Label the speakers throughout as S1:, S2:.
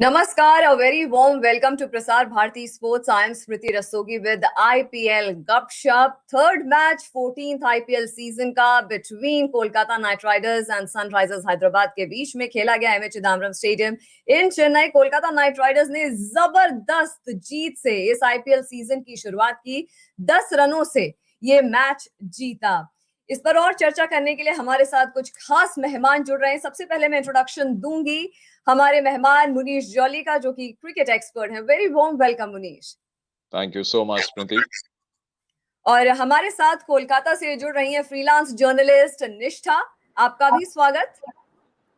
S1: Namaskar, a very warm welcome to Prasar Bharati Sports. I am Smriti Rastogi with IPL Gupshup. Third match, 14th IPL season का between Kolkata Knight Riders and Sunrisers Hyderabad के बीच में खेला गया MA Chidambaram stadium इन Chennai. Kolkata night Riders ने जबरदस्त जीत से इस IPL season की शुरुआत की। 10 रनों से ये मैच जीता। इस पर और चर्चा करने के लिए हमारे साथ कुछ खास मेहमान जुड़ रहे हैं। सबसे पहले मैं इंट्रोडक्शन दूंगी हमारे मेहमान मुनीश जॉली का, जो कि क्रिकेट एक्सपर्ट हैं। Very warm welcome Munish.
S2: Thank you so much Smriti.
S1: और हमारे साथ कोलकाता से जुड़ रही हैं फ्रीलांस जर्नलिस्ट निष्ठा, आपका भी स्वागत।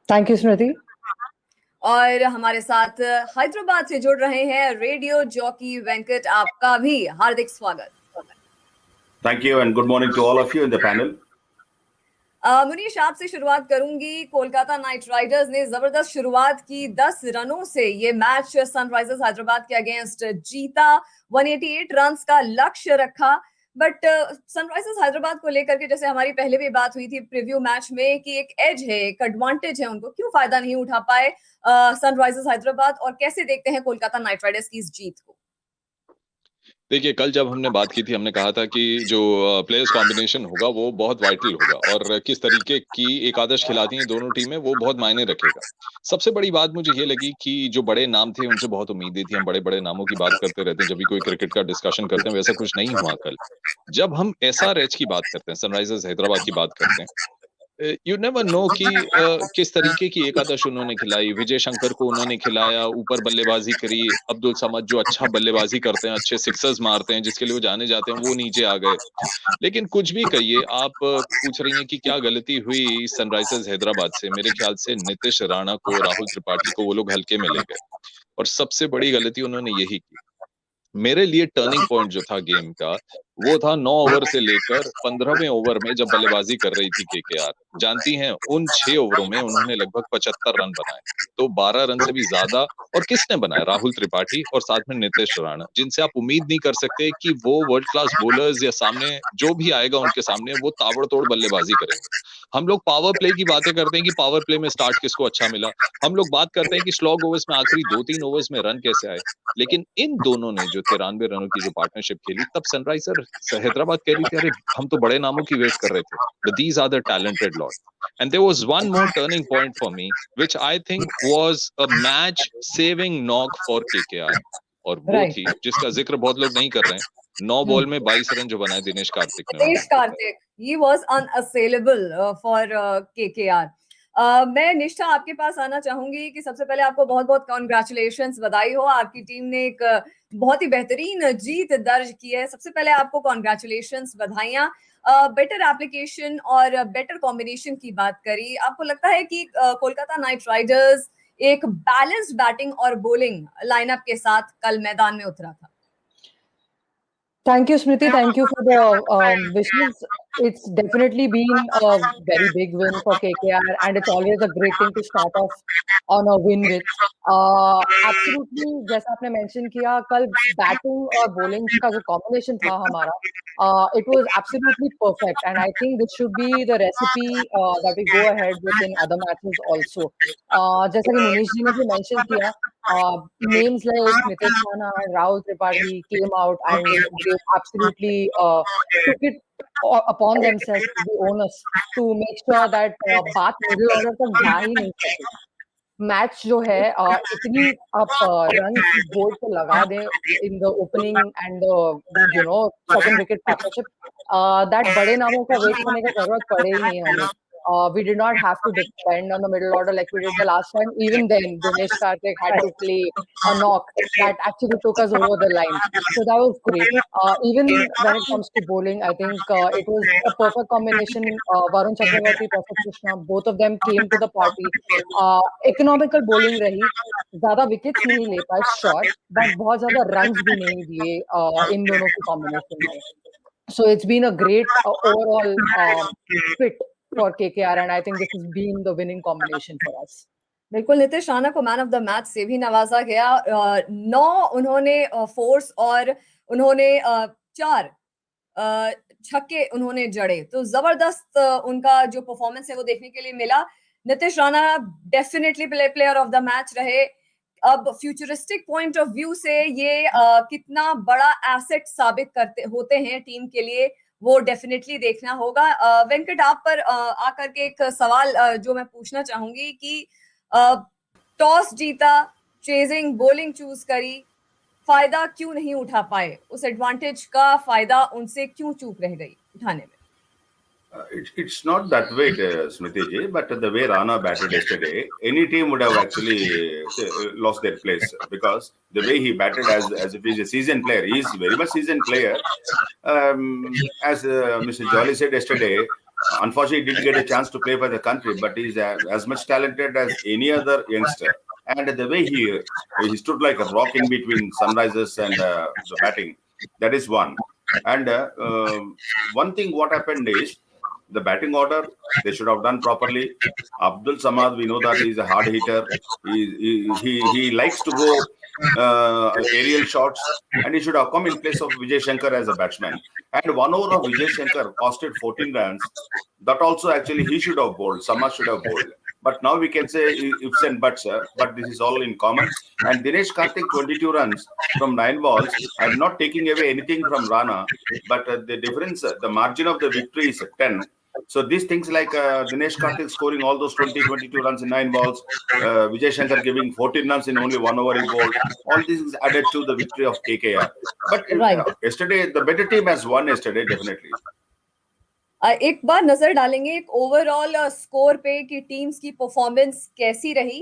S3: थैंक यू स्मृति।
S1: और हमारे साथ हैदराबाद से जुड़ रहे हैं रेडियो जॉकी वेंकट, आपका भी हार्दिक स्वागत।
S4: Thank you and good morning to all of you in the panel.
S1: Munish, आपसे शुरुआत करूंगी। कोलकाता नाइट राइडर्स ने जबरदस्त शुरुआत की। 10 रनों से ये मैच सनराइजर्स हैदराबाद के अगेंस्ट जीता। 188 रन्स का लक्ष्य रखा, बट सनराइजर्स हैदराबाद को लेकर के, जैसे हमारी पहले भी बात हुई थी प्रीव्यू मैच में, कि एक एज है, एक एडवांटेज है उनको, क्यों फायदा नहीं उठा पाए सनराइजर्स हैदराबाद, और कैसे देखते हैं कोलकाता नाइट राइडर्स की इस जीत को?
S2: देखिए, कल जब हमने बात की थी, हमने कहा था कि जो प्लेयर्स कॉम्बिनेशन होगा वो बहुत वाइटल होगा और किस तरीके की एकादश खिलाती हैं दोनों टीमें वो बहुत मायने रखेगा। सबसे बड़ी बात मुझे ये लगी कि जो बड़े नाम थे उनसे बहुत उम्मीदें थी। हम बड़े बड़े नामों की बात करते रहते हैं जब भी कोई क्रिकेट का डिस्कशन करते हैं, वैसा कुछ नहीं हुआ कल। जब हम एसआरएच की बात करते हैं, सनराइजर्स हैदराबाद की बात करते हैं, यू नेवर नो कि किस तरीके की एकादश उन्होंने खिलाई। विजय शंकर को उन्होंने खिलाया, ऊपर बल्लेबाजी करी। अब्दुल समद जो अच्छा बल्लेबाजी करते हैं, अच्छे सिक्सर्स मारते हैं, जिसके लिए वो जाने जाते हैं, वो नीचे आ गए। लेकिन कुछ भी कहिए, आप पूछ रही हैं कि क्या गलती हुई सनराइजर्स हैदराबाद से। मेरे ख्याल से नीतीश राणा को, राहुल त्रिपाठी को वो लोग हल्के में ले गए और सबसे बड़ी गलती उन्होंने यही की। मेरे लिए टर्निंग पॉइंट जो था गेम का, वो था 9 ओवर से लेकर 15वें ओवर में जब बल्लेबाजी कर रही थी केकेआर। जानती हैं, उन 6 ओवरों में उन्होंने लगभग 75 रन बनाए। तो 12 रन से भी ज्यादा। और किसने बनाया? राहुल त्रिपाठी और साथ में नीतीश राणा, जिनसे आप उम्मीद नहीं कर सकते कि वो वर्ल्ड क्लास बॉलर्स या सामने जो भी आएगा उनके सामने वो ताबड़तोड़ बल्लेबाजी करेंगे। हम लोग पावर प्ले की बातें करते हैं कि पावर प्ले में स्टार्ट किसको अच्छा मिला। हम लोग बात करते हैं कि स्लॉग ओवर्स में आखिरी 2-3 ओवर्स में रन कैसे आए। लेकिन इन दोनों ने जो 93 रनों की जो पार्टनरशिप खेली, तब सनराइजर हैदराबाद कह रही थी, अरे हम तो बड़े नामों की वेट कर रहे थे, but these are the talented lot. And there was one more turning point for me which I think was a match saving knock for KKR, और वो थी जिसका जिक्र बहुत लोग नहीं कर रहे हैं। 9 बॉल में 22 रन जो बनाए दिनेश कार्तिक ने।
S1: Dinesh Karthik, he was unassailable for KKR। मैं निष्ठा आपके पास आना चाहूंगी कि सबसे पहले आपको बहुत बहुत कॉन्ग्रेचुलेशंस, बधाई हो। आपकी टीम ने एक बहुत ही बेहतरीन जीत दर्ज की है। सबसे पहले आपको कॉन्ग्रेचुलेशंस, बधाइयां। बेटर एप्लीकेशन और बेटर कॉम्बिनेशन की बात करी, आपको लगता है कि कोलकाता नाइट राइडर्स एक बैलेंस्ड बैटिंग और बॉलिंग लाइनअप के साथ कल मैदान में उतरा था?
S3: Thank you, Smriti. Thank you for the wishes. It's definitely been a very big win for KKR, and it's always a great thing to start off on a win with. Absolutely, जैसा आपने mention किया, कल batting और bowling का जो combination था हमारा, it was absolutely perfect, and I think this should be the recipe that we go ahead with in other matches also. जैसा कि मुनीश जी ने भी mention किया, names like Nitish Rana and Rahul Tripathi came out and they absolutely took it upon themselves to be onus to make sure that बात middle order तक जा ही नहीं सकी। मैच जो है इतनी आप रन बोर्ड पे लगा दें in the opening and second wicket partnership, that बड़े नामों का वेट करने का जरूरत पड़े ही नहीं हमें। We did not have to depend on the middle order like we did the last time. Even then, Dinesh Karthik had to play a knock that actually took us over the line. So that was great. Even when it comes to bowling, I think it was a perfect combination. Varun Chakravarti, Prasidh Krishna, both of them came to the party. Economical bowling रही, ज्यादा wickets नहीं ले पाए sure, but बहुत ज्यादा runs भी नहीं दिए इन दोनों की कॉम्बिनेशन में। So it's been a great overall fit for KKR, and I think this has been the winning combination for us.
S1: बिल्कुल, नीतीश राणा को मैन ऑफ द मैच से भी नवाजा गया। 9 उन्होंने फोर्स और उन्होंने 4 छक्के उन्होंने जड़े, तो जबरदस्त उनका जो परफॉर्मेंस है वो देखने के लिए मिला। Nitish Rana definitely player of the match रहे। अब फ्यूचरिस्टिक पॉइंट ऑफ व्यू से ये कितना बड़ा एसेट साबित करते होते हैं टीम के लिए, वो डेफिनेटली देखना होगा। वेंकट, आप पर आकर के एक सवाल जो मैं पूछना चाहूंगी कि टॉस जीता, चेजिंग बॉलिंग चूज करी, फायदा क्यों नहीं उठा पाए? उस एडवांटेज का फायदा उनसे क्यों चूक रह गई उठाने में?
S4: It's not that way, Smriti ji, but the way Rana batted yesterday, any team would have actually lost their place, because the way he batted as if he's a seasoned player, he's very much seasoned player. As Mr. Jolly said yesterday, unfortunately, he didn't get a chance to play for the country, but he's as much talented as any other youngster. And the way he stood like a rock in between Sunrisers and the batting, that is one. And one thing what happened is, the batting order, they should have done properly. Abdul Samad, we know that he's a hard hitter. He likes to go aerial shots, and he should have come in place of Vijay Shankar as a batsman. And 1 over of Vijay Shankar costed 14 runs. That also actually he should have bowled. Samad should have bowled. But now we can say ifs and buts, but this is all in common. And Dinesh Karthik, 22 runs from 9 balls. I'm not taking away anything from Rana, but the difference, the margin of the victory is 10. So these things like Dinesh Karthik scoring all those 22 runs in 9 balls, Vijay Shankar giving 14 runs in only 1 over he bowled, all these is added to the victory of KKR. But yesterday, the better team has won yesterday, definitely.
S1: एक बार नजर डालेंगे एक overall score पे कि teams की performance कैसी रही।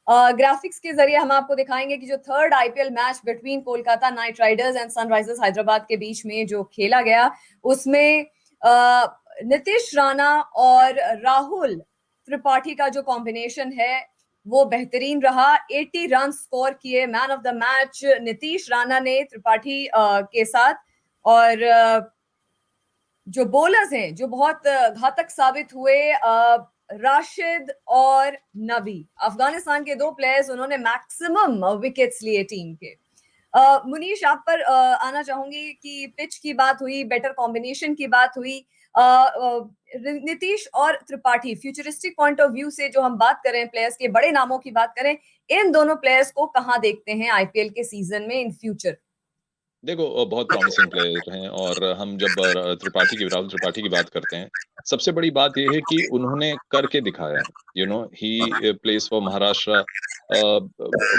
S1: Graphics के जरिए हम आपको दिखाएंगे कि जो third IPL match between Kolkata night Riders and Sunrisers Hyderabad के बीच में जो खेला गया, उसमें नीतीश राणा और राहुल त्रिपाठी का जो कॉम्बिनेशन है वो बेहतरीन रहा। 80 रन स्कोर किए, man of the match Nitish Rana ने त्रिपाठी के साथ। और जो बॉलर्स हैं जो बहुत घातक साबित हुए, राशिद और नबी, अफगानिस्तान के 2 प्लेयर्स, उन्होंने मैक्सिमम विकेट्स लिए टीम के। मुनीश, आप पर आना चाहूंगी कि पिच की बात हुई, बेटर कॉम्बिनेशन की बात हुई, नीतीश और Tripathi, futuristic point of view से जो हम बात करें, प्लेयर्स के बड़े नामों की बात करें, इन दोनों प्लेयर्स को कहां देखते हैं आईपीएल के सीजन में इन फ्यूचर?
S2: देखो, बहुत प्रॉमिसिंग प्लेयर हैं, और हम जब राहुल त्रिपाठी की बात करते हैं, सबसे बड़ी बात यह है कि उन्होंने करके दिखाया है। ही प्लेस फॉर महाराष्ट्र।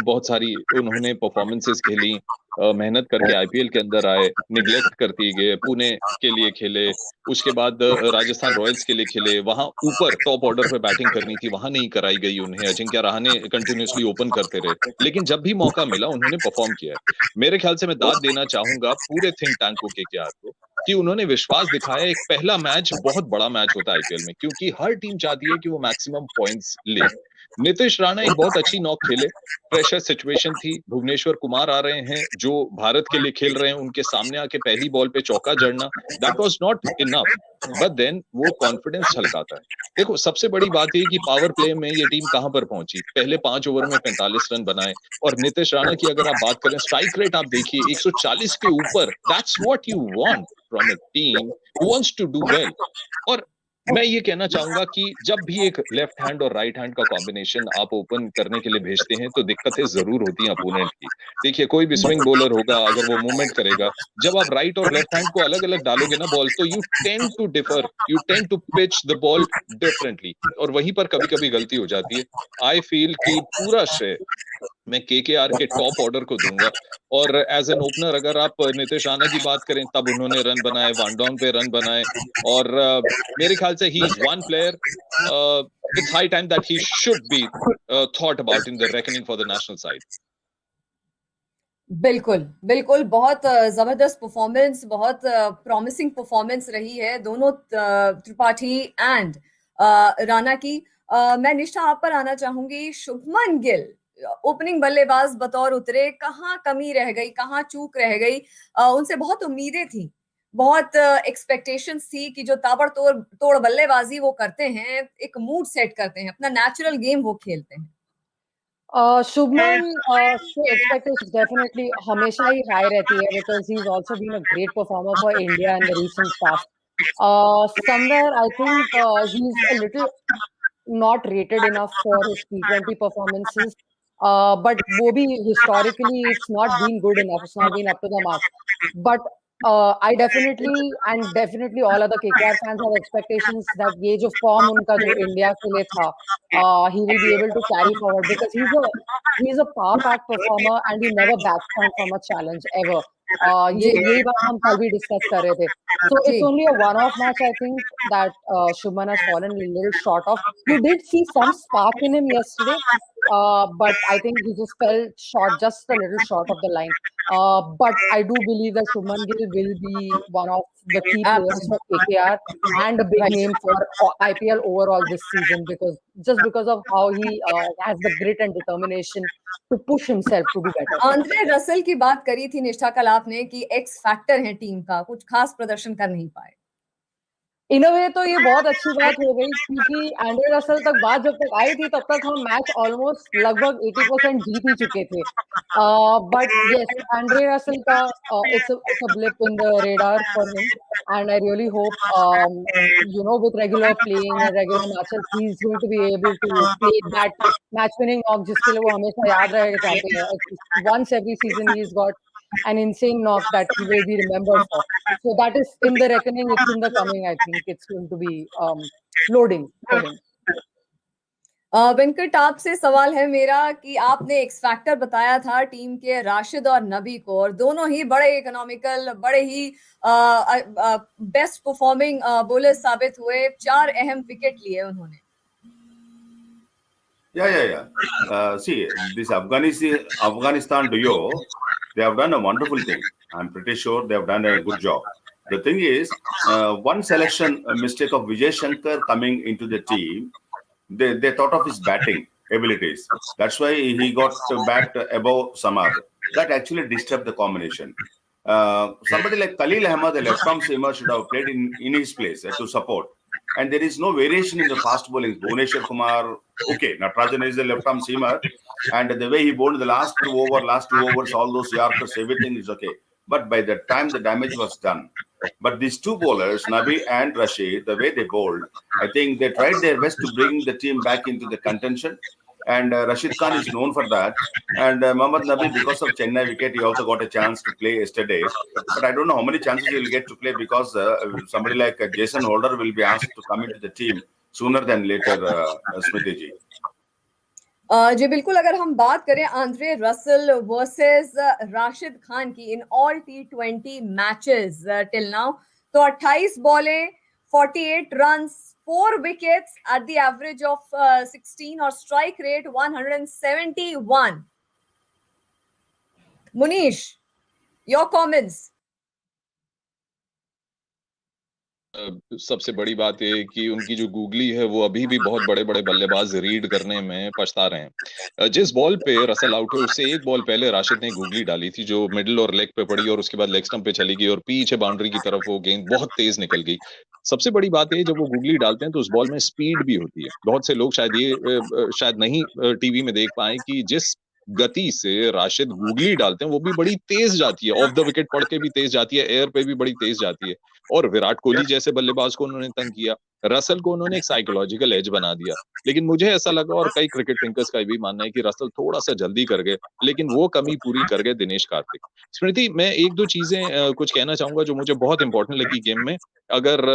S2: बहुत सारी उन्होंने परफॉर्मेंसेस खेली, मेहनत करके आईपीएल के अंदर आए, निग्लेक्ट करती गए, पुणे के लिए खेले, उसके बाद राजस्थान रॉयल्स के लिए खेले, वहां ऊपर टॉप ऑर्डर पे बैटिंग करनी थी, वहां नहीं कराई गई उन्हें। अजिंक्य रहाणे कंटिन्यूसली ओपन करते रहे, लेकिन जब भी मौका मिला उन्होंने परफॉर्म किया है। मेरे ख्याल से मैं दाद देना चाहूंगा पूरे थिंक टैंक को, केकेआर को, कि उन्होंने विश्वास दिखाया। एक पहला मैच बहुत बड़ा मैच होता है आईपीएल में, क्योंकि हर टीम चाहती है कि वो मैक्सिमम पॉइंट्स ले। नीतीश राणा एक बहुत अच्छी नॉक खेले, प्रेशर सिचुएशन थी, भुवनेश्वर कुमार आ रहे हैं जो भारत के लिए खेल रहे हैं, उनके सामने आके पहली बॉल पे चौका जड़ना, that was not enough, but then वो कॉन्फिडेंस छलकाता है। देखो, सबसे बड़ी बात ये कि पावर प्ले में ये टीम कहां पर पहुंची, पहले 5 ओवर में 45 रन बनाए। और नीतीश राणा की अगर आप बात करें, स्ट्राइक रेट आप देखिए 140 के ऊपर। That's what you want from a team who wants to do well. और मैं ये कहना चाहूंगा कि जब भी एक लेफ्ट हैंड और राइट हैंड का कॉम्बिनेशन आप ओपन करने के लिए भेजते हैं, तो दिक्कतें जरूर होती हैं अपोनेंट की। देखिए, कोई भी स्विंग बॉलर होगा, अगर वो मूवमेंट करेगा, जब आप राइट और लेफ्ट हैंड को अलग अलग डालोगे ना बॉल, तो you tend to differ, you tend to pitch the ball differently, और वहीं पर कभी कभी गलती हो जाती है। आई फील कि पूरा श्रेय मैं केकेआर के टॉप ऑर्डर को दूंगा। और एज एन ओपनर अगर आप नीतीश राणा की बात करें, तब उन्होंने रन बनाए, वानडाउन पे रन बनाए, और मेरे ख्याल से he is one player, it's high time that he should be thought about in the reckoning for the national side.
S1: बिल्कुल बिल्कुल, बहुत जबरदस्त परफॉर्मेंस, बहुत प्रॉमिसिंग परफॉर्मेंस रही है दोनों त्रिपाठी एंड राणा की। मैं निष्ठा, आप पर आना चाहूंगी। शुभमन गिल ओपनिंग बल्लेबाज बतौर उतरे, कहाँ कमी रह गई, कहाँ चूक रह गई? उनसे बहुत उम्मीदें थी, बहुत एक्सपेक्टेशंस थी कि जो ताबड़तोड़ बल्लेबाजी वो करते हैं, एक मूड सेट करते हैं, अपना नेचुरल गेम वो खेलते हैं।
S3: Shubman, expectations definitely हमेशा ही high रहती है, because he's also been a great performer for India in the recent past. Somewhere I think he's a little not rated enough for his T20 performances. but वो भी historically it's not been good enough. It's not been up to the mark. But I definitely all other KKR fans have expectations that ये जो form उनका जो India के लिए था, he will be able to carry forward because he's a power pack performer and he never backs down from a challenge ever. यही बात हम कल भी discuss कर रहे थे. So it's only a one-off match, I think, that Shubman has fallen a little short of. You did see some spark in him yesterday, but I think he just fell short, just a little short of the line. But I do believe that Shubman Gill will be one of the key players for KKR and a big name for IPL overall this season because of how he has the grit and determination to push himself to do better.
S1: Andre Russell की बात करी थी निष्ठा कल आपने कि x factor है team का, कुछ खास प्रदर्शन कर नहीं पाए.
S3: इन अ वे तो ये बहुत अच्छी बात हो गई क्योंकि एंड्रे रसल तक बात जब तक आई थी तब तक हम मैच ऑलमोस्ट लगभग 80% जीत ही चुके थे. बट यस, एंड्रे रसल का it's a blip in the radar for him and I really hope with regular playing and regular matches he's going to be able to play that match winning knock जिसके लिए वो हमेशा याद रह जाते हैं. Once every season he's got an insane knock that he will be remembered for. So that is in the reckoning, it's in the coming. I think it's going to be loading for him.
S1: Venkat, आपसे सवाल है मेरा कि आपने x factor बताया था team के राशिद और नबी को, और दोनों ही बड़े इकोनॉमिकल, बड़े ही बेस्ट परफॉर्मिंग बॉलर साबित हुए. 4 अहम विकेट लिए उन्होंने.
S4: Yeah. See, this Afghanistan duo, they have done a wonderful thing. I'm pretty sure they have done a good job. The thing is, one selection mistake of Vijay Shankar coming into the team, they thought of his batting abilities. That's why he got backed above Samar. That actually disturbed the combination. Somebody like Khalil Ahmed, the left-arm seamer, should have played in his place to support. And there is no variation in the fast bowling. Bhuvneshwar Kumar, okay, Natarajan is a left-arm seamer, and the way he bowled the last two overs, all those Yorkers, everything is okay. But by the time the damage was done, but these two bowlers, Nabi and Rashid, the way they bowled, I think they tried their best to bring the team back into the contention. And Rashid Khan is known for that. And Mohammad Nabi, because of Chennai wicket, he also got a chance to play yesterday. But I don't know how many chances he will get to play because somebody like Jason Holder will be asked to come into the team sooner than later, Smriti ji.
S1: जी बिल्कुल. अगर हम बात करें Andre Russell versus Rashid Khan की in all T20 matches till now, तो 28 बॉलें, 48 runs, 4 wickets at the average of 16 or strike rate 171. Munish, your comments.
S2: सबसे बड़ी बात ये कि उनकी जो गूगली है वो अभी भी बहुत बड़े बड़े बल्लेबाज रीड करने में पछता रहे हैं. जिस बॉल पे रसल आउट हुए उससे एक बॉल पहले राशिद ने गूगली डाली थी जो मिडिल और लेग पे पड़ी और उसके बाद लेग स्टंप पे चली गई और पीछे बाउंड्री की तरफ वो गेंद बहुत तेज निकल गई. सबसे बड़ी बात है जब वो गूगली डालते हैं तो उस बॉल में स्पीड भी होती है. बहुत से लोग शायद नहीं टीवी में देख पाए कि जिस गति से राशिद गूगली डालते हैं वो भी बड़ी तेज जाती है, ऑफ द विकेट पड़ के भी तेज जाती है, एयर पे भी बड़ी तेज जाती है. और विराट कोहली जैसे बल्लेबाज को उन्होंने तंग किया, रसल को उन्होंने एक साइकोलॉजिकल एज बना दिया. लेकिन मुझे ऐसा लगा और कई क्रिकेट थिंकर्स का भी मानना है कि रसल थोड़ा सा जल्दी कर गए, लेकिन वो कमी पूरी कर गए दिनेश कार्तिक. स्मृति, मैं एक दो चीजें कुछ कहना चाहूंगा जो मुझे बहुत इंपॉर्टेंट लगी गेम में. अगर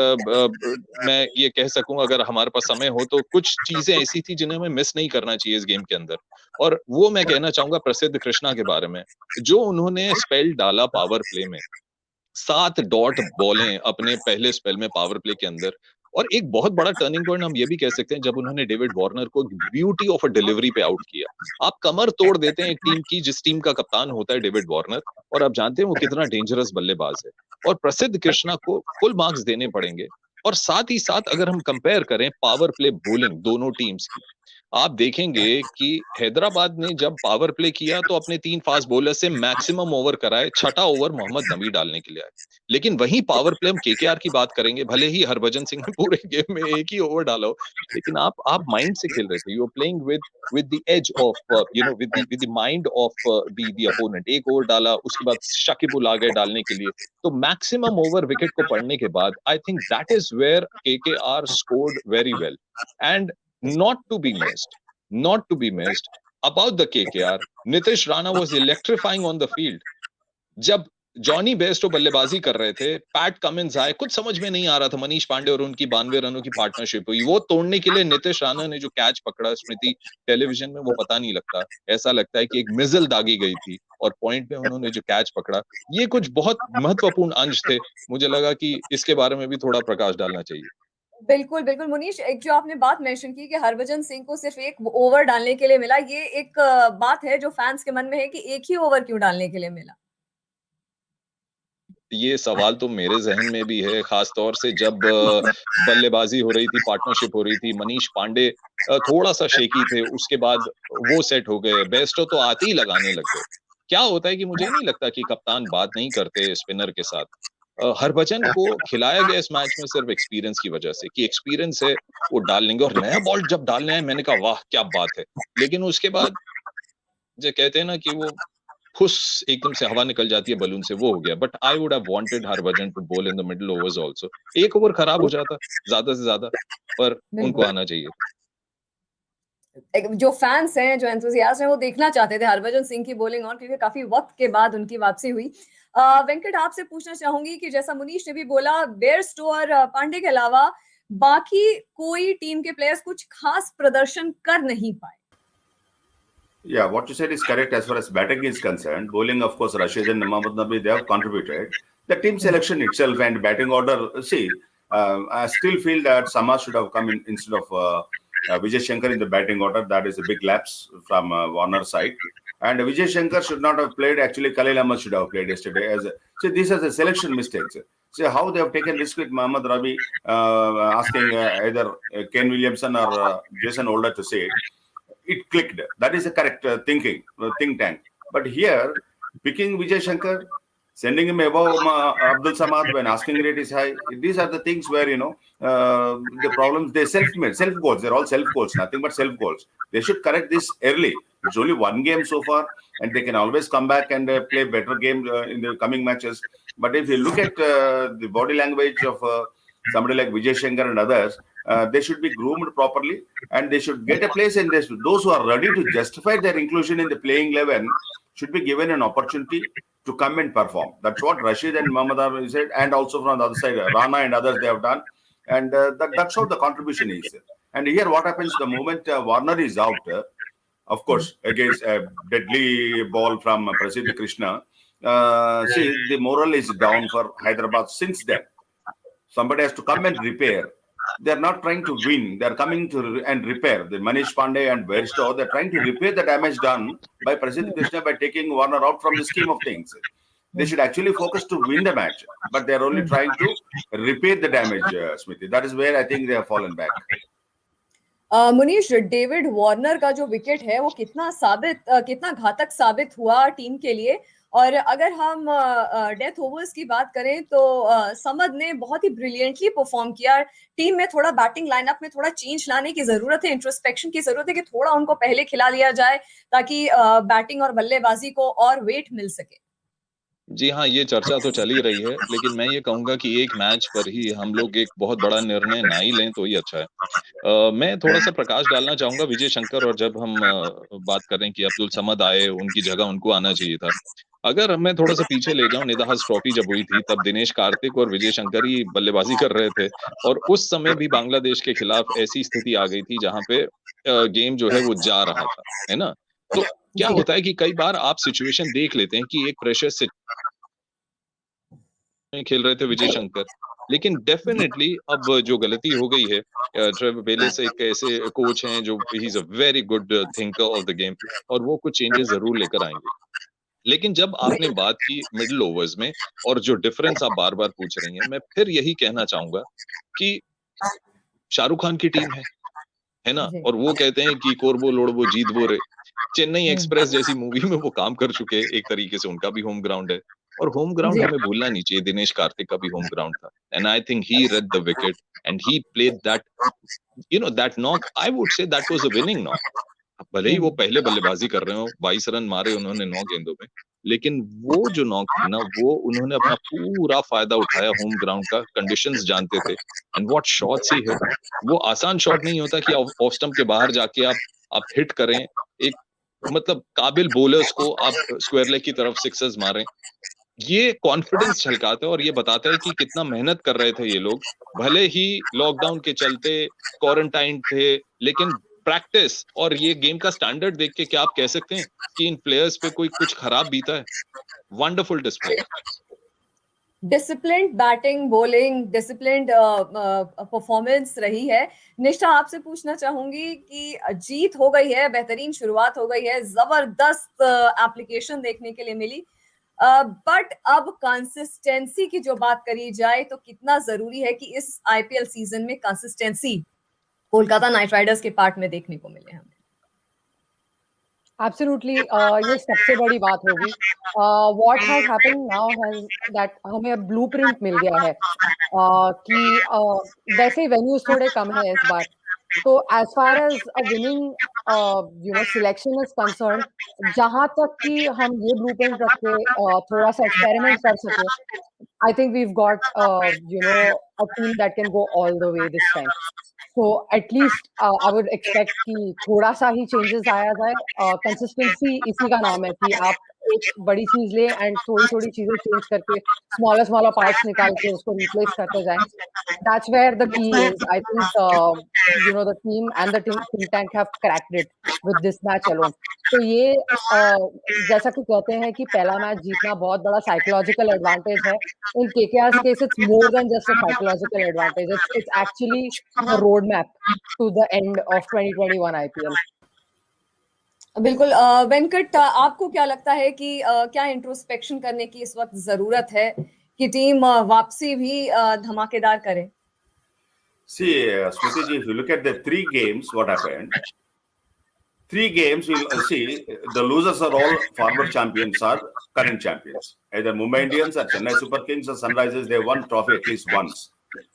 S2: मैं ये कह सकूं, अगर हमारे पास समय हो तो कुछ चीजें ऐसी थी जिन्हें हमें मिस नहीं करना चाहिए इस गेम के अंदर, और वो मैं कहना चाहूंगा प्रसिद्ध कृष्णा के बारे में. जो उन्होंने स्पेल डाला पावर प्ले में, 7 डॉट बॉलें अपने पहले स्पेल में पावर प्ले के अंदर, और एक बहुत बड़ा टर्निंग पॉइंट हम ये भी कह सकते हैं जब उन्होंने डेविड वार्नर को ब्यूटी ऑफ अ डिलीवरी पे आउट किया. आप कमर तोड़ देते हैं एक टीम की जिस टीम का कप्तान होता है डेविड वार्नर, और आप जानते हैं वो कितना डेंजरस बल्लेबाज है, और प्रसिद्ध कृष्णा को फुल मार्क्स देने पड़ेंगे. और साथ ही साथ अगर हम कंपेयर करें पावर प्ले बॉलिंग दोनों टीम्स की, आप देखेंगे कि हैदराबाद ने जब पावर प्ले किया तो अपने 3 फास्ट बॉलर से मैक्सिमम ओवर कराए, छठा ओवर मोहम्मद नबी डालने के लिए आए. लेकिन वही पावर प्ले हम केकेआर की बात करेंगे, भले ही हरभजन सिंह ने पूरे गेम में एक ही ओवर डाला हो, लेकिन आप माइंड से खेल रहे थे. You are playing with the edge of with the mind of the opponent. एक ओवर डाला, उसके बाद शकीबुल आ गए डालने के लिए, तो मैक्सिमम ओवर विकेट को पढ़ने के बाद I think that is where KKR scored very well. And not to be missed, about the KKR, Nitish Rana was electrifying on the field. जब जॉनी बेस्टो बल्लेबाजी कर रहे थे, पैट कमिंस आए, कुछ समझ में नहीं आ रहा था, मनीष पांडे और उनकी 92 रनों की पार्टनरशिप हुई, वो तोड़ने के लिए नितिश राणा ने जो कैच पकड़ा, स्मृति, टेलीविजन में वो पता नहीं लगता, ऐसा लगता है कि एक मिजल दागी गई थी और पॉइंट में उन्होंने जो कैच पकड़ा, ये कुछ बहुत महत्वपूर्ण अंश थे। मुझे लगा कि इसके बारे में भी थोड़ा प्रकाश डालना चाहिए।
S1: बिल्कुल, बिल्कुल मुनीश, एक जो आपने बात मेंशन की कि हरभजन सिंह को सिर्फ एक ओवर डालने के लिए मिला, ये एक बात है जो फैंस के मन में है कि एक ही ओवर क्यों डालने के लिए मिला?
S2: ये सवाल तो मेरे ज़हन में भी है, खास तौर से जब बल्लेबाजी हो रही थी, पार्टनरशिप हो रही थी, मनीष पांडे थोड़ा-सा शेकी थे, उसके बाद वो सेट हो गए, बेस्टो तो आते ही लगाने लग गए। क्या होता है कि मुझे नहीं लगता कि कप्तान बात नहीं करते स्पिनर के साथ। हरभजन को खिलाया गया इस मैच में सिर्फ एक्सपीरियंस की वजह से कि एक्सपीरियंस है, वो डाल लेंगे और नया बॉल जब डालने आए, मैंने कहा वाह! क्या बात है। लेकिन उसके बाद जो कहते हैं ना कि वो फुस एकदम से हवा निकल जाती है बलून से, वो हो गया। But I would have wanted Harbhajan to bowl in the middle overs also. एक ओवर खराब हो जाता ज्यादा से ज्यादा, पर उनको आना चाहिए।
S1: जो फैंस हैं, जो एंथुसियास्ट हैं, वो देखना चाहते थे हरभजन सिंह की बॉलिंग और क्योंकि काफी वक्त के बाद उनकी वापसी हुई। वेंकट, आपसे पूछना चाहूंगी कि जैसा मुनीश ने भी बोला, बेयरस्टो और पांडे के अलावा बाकी कोई टीम के प्लेयर्स कुछ खास प्रदर्शन कर नहीं पाए।
S4: Yeah, what you said is correct as far as batting is concerned. Bowling, of course, Rashid and Mohammad Nabi, they have contributed. The team selection itself and batting order, see, I still feel that Samar should have come in instead of Vijay Shankar in the batting order. That is a big lapse from Warner's side. And Vijay Shankar should not have played. Actually, Khalil Ahmed should have played yesterday. So these are the selection mistakes. See how they have taken risk with Mohammad Rabi, asking either Ken Williamson or Jason Holder to say it. It clicked. That is the correct thinking, think tank. But here, picking Vijay Shankar, sending him above Abdul Samad when asking rate is high, these are the things where, the problems, they self-made, self-goals. They're all self-goals, nothing but self-goals. They should correct this early. It's only one game so far, and they can always come back and play better game in the coming matches. But if you look at the body language of somebody like Vijay Shankar and others, they should be groomed properly and they should get a place in this. Those who are ready to justify their inclusion in the playing 11 should be given an opportunity to come and perform. That's what Rashid and Mohammad Arif said, and also from the other side, Rana and others, they have done. And that's how the contribution is. And here what happens the moment Warner is out, of course, against a deadly ball from Prasidh Krishna, see, the morale is down for Hyderabad since then. Somebody has to come and repair. They're not trying to win. They're coming to and repair. The Manish Pandey and Bairstow, they're trying to repair the damage done by Prasidh Krishna by taking Warner out from the scheme of things. They should actually focus to win the match, but they're only trying to repair the damage, Smriti. That is where I think they have fallen back.
S1: Munish, David Warner का जो wicket है वो कितना घातक साबित हुआ team के लिए। और अगर हम डेथ ओवर्स की बात करें तो समद ने बहुत ही ब्रिलियंटली परफॉर्म किया। टीम में थोड़ा बैटिंग लाइनअप में थोड़ा चेंज लाने की जरूरत है, इंट्रोस्पेक्शन की जरूरत है कि थोड़ा उनको पहले खिला लिया जाए ताकि बैटिंग और बल्लेबाजी को और वेट मिल सके।
S2: जी हाँ, ये चर्चा तो चल ही रही है, लेकिन मैं ये कहूंगा कि एक मैच पर ही हम लोग एक बहुत बड़ा निर्णय ना ही लें तो ही अच्छा है। मैं थोड़ा सा प्रकाश डालना चाहूंगा विजय शंकर, और जब हम बात करें कि अब्दुल समद आए, उनकी जगह उनको आना चाहिए था। अगर मैं थोड़ा सा पीछे ले जाऊं, निदाहस ट्रॉफी जब हुई थी तब दिनेश कार्तिक और विजय शंकर ही बल्लेबाजी कर रहे थे, और उस समय भी बांग्लादेश के खिलाफ ऐसी स्थिति आ गई थी जहां पे गेम जो है वो जा रहा था, है ना। तो क्या होता है कि कई बार आप सिचुएशन देख लेते हैं कि एक प्रेशर से खेल रहे थे विजय शंकर, लेकिन डेफिनेटली अब जो गलती हो गई है, ट्रेवर बेलिस एक ऐसे कोच हैं जो ही is a very good thinker of the game, और वो कुछ चेंजेस जरूर लेकर आएंगे। लेकिन जब आपने बात की मिडिल ओवर्स में और जो डिफरेंस आप बार बार पूछ रही हैं, मैं फिर यही कहना चाहूंगा कि शाहरुख खान की टीम है ना, और वो कहते हैं कि कोरबो लोड़बो जीत वो रे। चेन्नई एक्सप्रेस जैसी मूवी में वो काम कर चुके हैं, एक तरीके से उनका भी होम ग्राउंड है, और होम ग्राउंड हमें भूलना नहीं चाहिए, दिनेश कार्तिक का भी होम ग्राउंड था, and I think he read the wicket and he played that, that knock, I would say that was a winning knock. भले ही वो पहले बल्लेबाजी कर रहे हो, 22 रन मारे उन्होंने 9 गेंदों में, लेकिन वो जो नॉक थी ना, वो उन्होंने अपना पूरा फायदा उठाया, होम ग्राउंड का, कंडीशंस जानते थे, and what shots he hit. वो आसान शॉट नहीं होता कि ऑफ स्टंप के बाहर जाके आप हिट करें। एक मतलब काबिल बॉलर्स को आप स्क्वायर लेग की तरफ सिक्सर्स मारें, ये कॉन्फिडेंस झलकाता है और ये बताता है कि कितना मेहनत कर रहे थे ये लोग। भले ही लॉकडाउन के चलते क्वारंटाइन थे, लेकिन प्रैक्टिस और ये गेम का स्टैंडर्ड देख के क्या आप कह सकते हैं कि इन प्लेयर्स पे कोई कुछ खराब बीता है? Wonderful display.
S1: Disciplined batting bowling disciplined performance रही है। निष्ठा, आपसे पूछना चाहूंगी कि जीत हो गई है, बेहतरीन शुरुआत हो गई है, जबरदस्त एप्लीकेशन देखने के लिए मिली, बट अब कंसिस्टेंसी की जो बात करी जाए तो कितना जरूरी है कि इस आईपीएल सीजन में कंसिस्टेंसी कोलकाता नाइट राइडर्स के पार्ट में देखने को मिले हमें?
S3: एब्सोल्युटली, ये सबसे बड़ी बात होगी। What has happened now has that हमें ब्लूप्रिंट मिल गया है कि वैसे ही वेन्यूज थोड़े कम है इस बार, तो as far as a winning selection is concerned, जहां तक कि हम ये ब्लूप्रिंट रख के थोड़ा सा एक्सपेरिमेंट कर सके, I think we've got a team that can go all the way this time. So at least I would expect कि थोड़ा सा ही changes आया जाए। Consistency इसी का नाम है कि आप एक बड़ी चीज लें एंड थोड़ी थोड़ी चीजें चेंज करके स्मॉलर पार्ट्स निकाल के उसको रिप्लेस करते जाएं। That's where the key is. I think the team and the think tank have cracked it with this match alone. तो ये जैसा कि कहते हैं कि पहला मैच जीतना बहुत बड़ा साइकोलॉजिकल एडवांटेज है। In KKR's case, it's more than just a psychological advantage. It's actually the roadmap to the end of 2021 IPL.
S1: बिल्कुल। वेंकट, आपको क्या लगता है कि क्या इंट्रोस्पेक्शन करने की इस वक्त जरूरत है कि टीम वापसी भी धमाकेदार करे?
S4: See, Smriti ji, if you look at the 3 games, what happened? 3 games, we'll see the losers are all former champions or current champions. Either Mumbai Indians or Chennai Super Kings or Sunrisers, they won trophy at least once.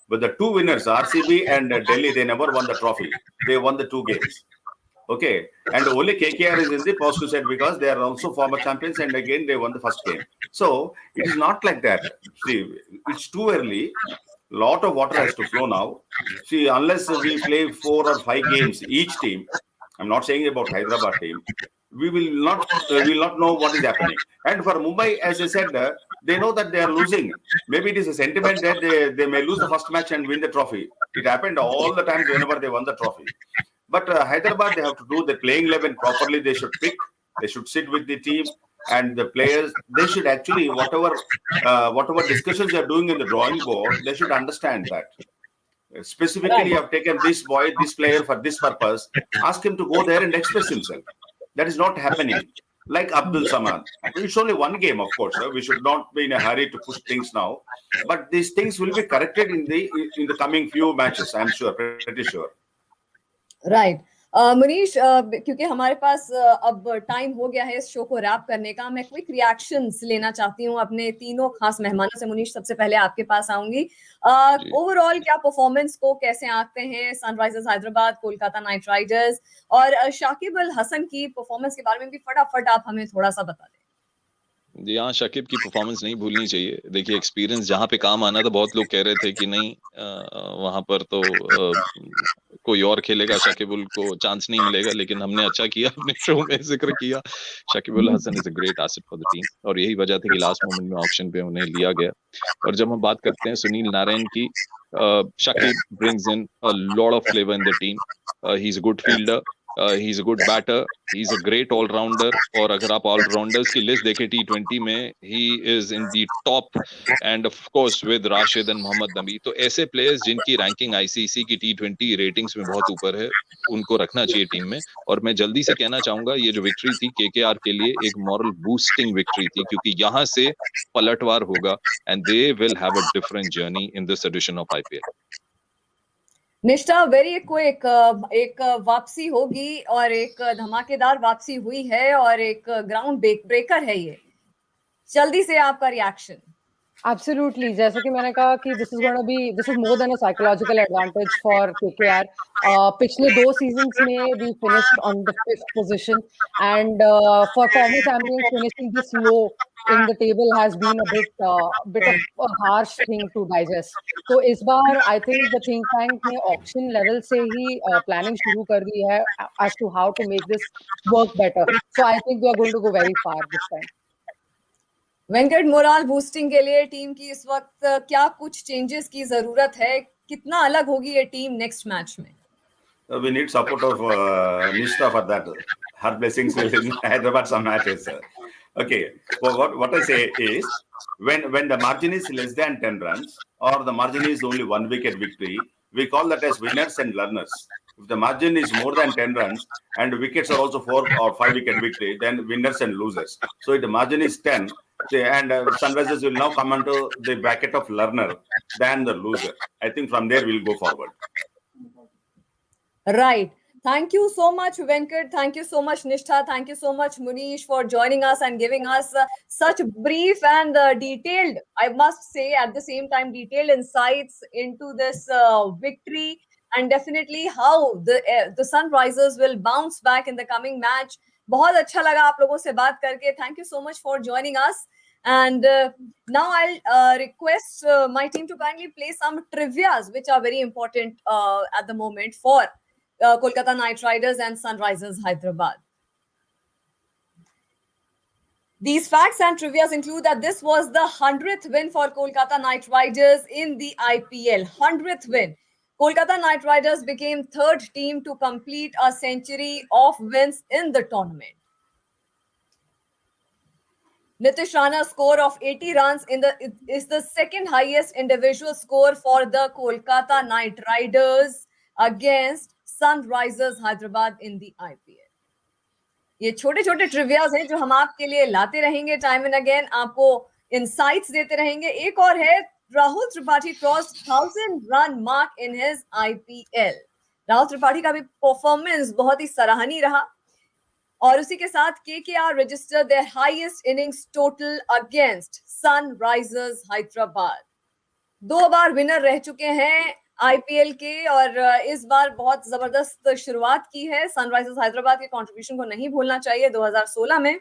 S4: But the 2 winners, RCB and Delhi, they never won the trophy. They won the 2 games. Okay. And only KKR is in the positive side because they are also former champions and again they won the first game. So it is not like that. See, it's too early. Lot of water has to flow now. See, unless we play 4 or 5 games each team, I'm not saying about Hyderabad team, we will not know what is happening. And for Mumbai, as I said, they know that they are losing. Maybe it is a sentiment that they may lose the first match and win the trophy. It happened all the times whenever they won the trophy. But Hyderabad, they have to do the playing 11 properly. They should pick. They should sit with the team and the players. They should actually, whatever discussions they are doing in the drawing board, they should understand that. Specifically, you have taken this boy, this player for this purpose. Ask him to go there and express himself. That is not happening. Like Abdul Samad. It's only one game, of course. We should not be in a hurry to push things now. But these things will be corrected in the coming few matches, I'm sure, pretty sure.
S1: Right. Manish, क्योंकि हमारे पास अब time हो गया है इस show को rap करने का, मैं क्विक रिएक्शंस लेना चाहती हूँ अपने तीनों खास मेहमानों से। मनीष, सबसे पहले आपके पास आऊंगी। ओवरऑल क्या परफॉर्मेंस को कैसे आंकते हैं Sunrisers Hyderabad, Kolkata night Riders, और शाकिब अल हसन की परफॉर्मेंस के बारे में भी फटाफट आप हमें थोड़ा सा बता दें।
S2: जी हाँ, शाकिब की परफॉर्मेंस नहीं भूलनी चाहिए। देखिए, एक्सपीरियंस जहाँ पे काम आना था, बहुत लोग कह रहे थे कि नहीं वहां पर तो कोई और खेलेगा, शाकिब उल को चांस नहीं मिलेगा, लेकिन हमने अच्छा किया, अपने शो में जिक्र किया। Shakib Al Hasan is a great asset for the team, और यही वजह थी कि लास्ट मोमेंट में ऑक्शन पे उन्हें लिया गया। और जब हम बात करते हैं सुनील नारायण की, Shakib brings in a lot of flavour in the team. He is a good fielder, he is a good batter, he is a great allrounder. और अगर आप ऑलराउंडर्स की लिस्ट देखें T20 में, he is in the top, and of course with Rashid and Mohammad Nabi. तो ऐसे players जिनकी ranking ICC की T20 रेटिंग्स में बहुत ऊपर है, उनको रखना चाहिए टीम में। और मैं जल्दी से कहना चाहूंगा, ये जो विक्ट्री थी केकेआर के लिए एक मॉरल बूस्टिंग विक्ट्री थी, क्योंकि यहाँ से पलटवार होगा and they will have a different journey in this edition of IPL.
S1: Nishtha, very quick, एक वापसी होगी और एक धमाकेदार वापसी हुई है और एक ग्राउंड ब्रेकर है ये, जल्दी से आपका रिएक्शन।
S3: Absolutely. जैसे कि मैंने कहा कि this is more than a psychological advantage for KKR. पिछले 2 seasons में we finished on the 5th position, and for former champions finishing this low in the table has been a bit of a harsh thing to digest. तो इस बार I think the think tank ने auction level से ही planning शुरू कर दी है as to how to make this work better. So I think we are going to go very far this time.
S1: Venkat, morale boosting के लिए team की इस वक्त क्या कुछ चेंजेस की जरूरत है? कितना अलग होगी ये टीम नेक्स्ट मैच में?
S4: We need support of Nishta for that. Her blessings will in Hyderabad some matches. Okay. Well, what I say is, when the margin is less than 10 runs or the margin is only 1 wicket victory, we call that as winners and learners. If the margin is more than 10 runs and wickets are also 4 or 5 wicket victory, then winners and losers. So if the margin is 10, and Sunrisers will now come into the bracket of learner than the loser. I think from there we'll go forward.
S1: Right. Thank you so much, Venkat. Thank you so much, Nishtha. Thank you so much, Munish, for joining us and giving us such brief and detailed, I must say, at the same time, detailed insights into this victory and definitely how the Sunrisers will bounce back in the coming match. बहुत अच्छा लगा आप लोगों से बात करके. Thank you so much for joining us. And now I'll request my team to kindly play some trivias, which are very important at the moment for Kolkata Knight Riders and Sunrisers Hyderabad. These facts and trivias include that this was the 100th win for Kolkata Knight Riders in the IPL. 100th win. Kolkata Knight Riders became third team to complete a century of wins in the tournament. Nitish Rana's score of 80 runs is the second highest individual score for the Kolkata Knight Riders against Sunrisers Hyderabad in the IPL. ये छोटे छोटे trivias हैं जो हम आपके लिए लाते रहेंगे time and again, आपको इनसाइट्स देते रहेंगे. एक और है, Rahul Tripathi crossed 1000 run mark in his IPL. Rahul Tripathi का भी परफॉर्मेंस बहुत ही सराहनीय रहा और उसी के साथ KKR registered their highest innings total against Sunrisers Hyderabad. 2 bar winner रह चुके हैं IPL के और इस बार बहुत जबरदस्त शुरुआत की है. सनराइजर्स हैदराबाद के कंट्रीब्यूशन को नहीं भूलना चाहिए. 2016 में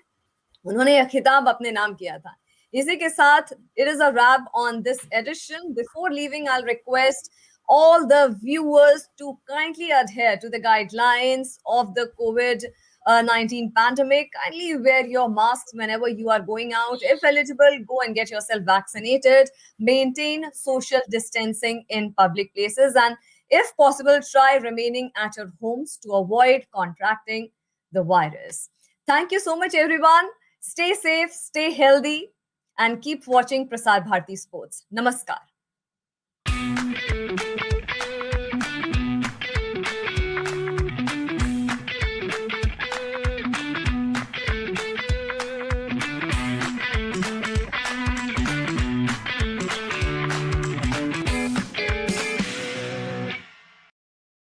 S1: उन्होंने यह खिताब अपने नाम किया था. इसी के साथ it is a wrap on this edition. Before leaving, I'll request all the viewers to kindly adhere to the guidelines of the COVID-19 pandemic. Kindly wear your masks whenever you are going out. If eligible, go and get yourself vaccinated. Maintain social distancing in public places. And if possible, try remaining at your homes to avoid contracting the virus. Thank you so much, everyone. Stay safe, stay healthy, and keep watching Prasar Bharati Sports. Namaskar.